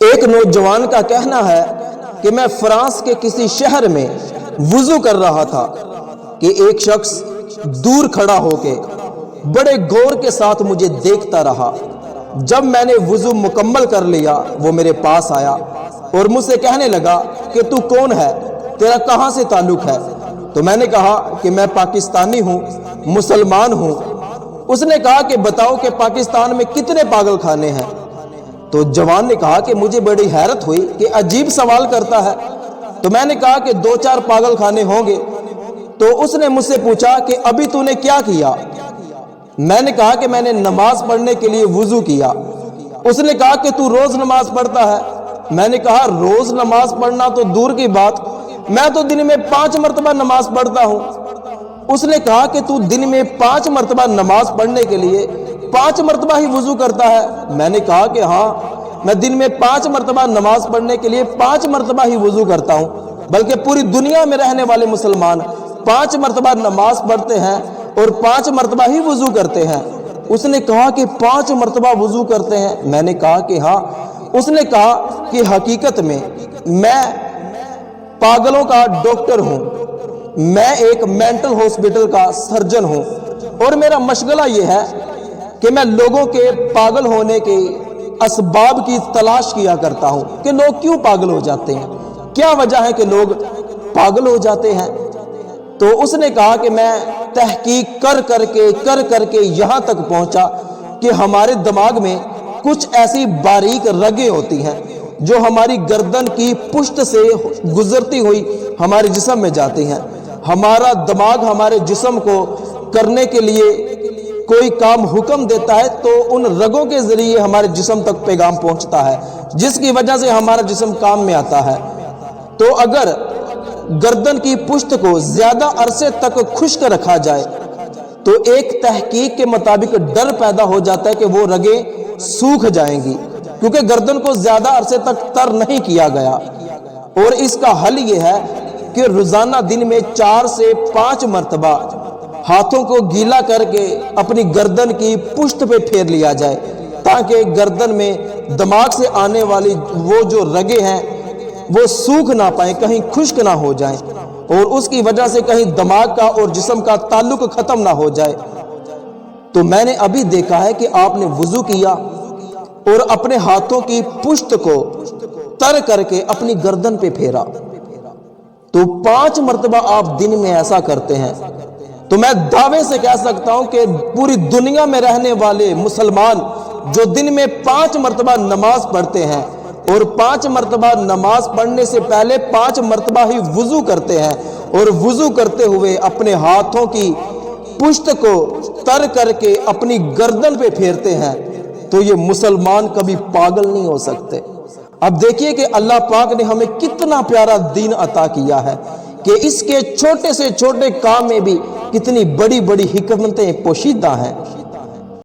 ایک نوجوان کا کہنا ہے کہ میں فرانس کے کسی شہر میں وضو کر رہا تھا کہ ایک شخص دور کھڑا ہو کے بڑے غور کے ساتھ مجھے دیکھتا رہا۔ جب میں نے وضو مکمل کر لیا وہ میرے پاس آیا اور مجھ سے کہنے لگا کہ تو کون ہے، تیرا کہاں سے تعلق ہے؟ تو میں نے کہا کہ میں پاکستانی ہوں، مسلمان ہوں۔ اس نے کہا کہ بتاؤ کہ پاکستان میں کتنے پاگل خانے ہیں؟ تو جوان نے کہا کہ مجھے بڑی حیرت ہوئی کہ عجیب سوال کرتا ہے۔ تو میں نے کہا کہ 2-4 پاگل خانے ہوں گے۔ تو اس نے مجھ سے پوچھا کہ ابھی تو نے کیا کیا؟ میں نے کہا کہ میں نے نماز پڑھنے کے لیے وضو کیا۔ اس نے کہا کہ تو روز نماز پڑھتا ہے؟ میں نے کہا روز نماز پڑھنا تو دور کی بات، میں تو دن میں 5 مرتبہ نماز پڑھتا ہوں۔ اس نے کہا کہ تو دن میں 5 مرتبہ نماز پڑھنے کے لیے 5 مرتبہ ہی وضو کرتا ہے؟ میں نے کہا کہ ہاں، میں دن میں 5 مرتبہ نماز پڑھنے کے لیے 5 مرتبہ ہی وضو کرتا ہوں، بلکہ پوری دنیا میں رہنے والے مسلمان 5 مرتبہ نماز پڑھتے ہیں اور 5 مرتبہ ہی وضو کرتے ہیں۔ اس نے کہا کہ 5 مرتبہ وضو کرتے ہیں؟ میں نے کہا کہ ہاں۔ اس نے کہا کہ حقیقت میں میں پاگلوں کا ڈاکٹر ہوں، میں ایک مینٹل ہاسپٹل کا سرجن ہوں، اور میرا مشغلہ یہ ہے کہ میں لوگوں کے پاگل ہونے کے اسباب کی تلاش کیا کرتا ہوں کہ لوگ کیوں پاگل ہو جاتے ہیں، کیا وجہ ہے کہ لوگ پاگل ہو جاتے ہیں۔ تو اس نے کہا کہ میں تحقیق کر کے یہاں تک پہنچا کہ ہمارے دماغ میں کچھ ایسی باریک رگیں ہوتی ہیں جو ہماری گردن کی پشت سے گزرتی ہوئی ہمارے جسم میں جاتی ہیں۔ ہمارا دماغ ہمارے جسم کو کرنے کے لیے کوئی کام حکم دیتا ہے تو ان رگوں کے ذریعے ہمارے جسم تک پیغام پہنچتا ہے، جس کی وجہ سے ہمارا جسم کام میں آتا ہے۔ تو اگر گردن کی پشت کو زیادہ عرصے تک خشک رکھا جائے تو ایک تحقیق کے مطابق ڈر پیدا ہو جاتا ہے کہ وہ رگیں سوکھ جائیں گی، کیونکہ گردن کو زیادہ عرصے تک تر نہیں کیا گیا۔ اور اس کا حل یہ ہے کہ روزانہ دن میں 4 سے 5 مرتبہ ہاتھوں کو گیلا کر کے اپنی گردن کی پشت پہ پھیر لیا جائے، تاکہ گردن میں دماغ سے آنے والی وہ جو رگیں ہیں وہ سوکھ نہ پائیں، کہیں خشک نہ ہو جائیں، اور اس کی وجہ سے کہیں دماغ کا اور جسم کا تعلق ختم نہ ہو جائے۔ تو میں نے ابھی دیکھا ہے کہ آپ نے وضو کیا اور اپنے ہاتھوں کی پشت کو تر کر کے اپنی گردن پہ پھیرا، تو 5 مرتبہ آپ دن میں ایسا کرتے ہیں۔ تو میں دعوے سے کہہ سکتا ہوں کہ پوری دنیا میں رہنے والے مسلمان جو دن میں 5 مرتبہ نماز پڑھتے ہیں اور 5 مرتبہ نماز پڑھنے سے پہلے 5 مرتبہ ہی وضو کرتے ہیں، اور وضو کرتے ہوئے اپنے ہاتھوں کی پشت کو تر کر کے اپنی گردن پہ پھیرتے ہیں، تو یہ مسلمان کبھی پاگل نہیں ہو سکتے۔ اب دیکھیے کہ اللہ پاک نے ہمیں کتنا پیارا دین عطا کیا ہے کہ اس کے چھوٹے سے چھوٹے کام میں بھی کتنی بڑی بڑی حکمتیں پوشیدہ ہیں۔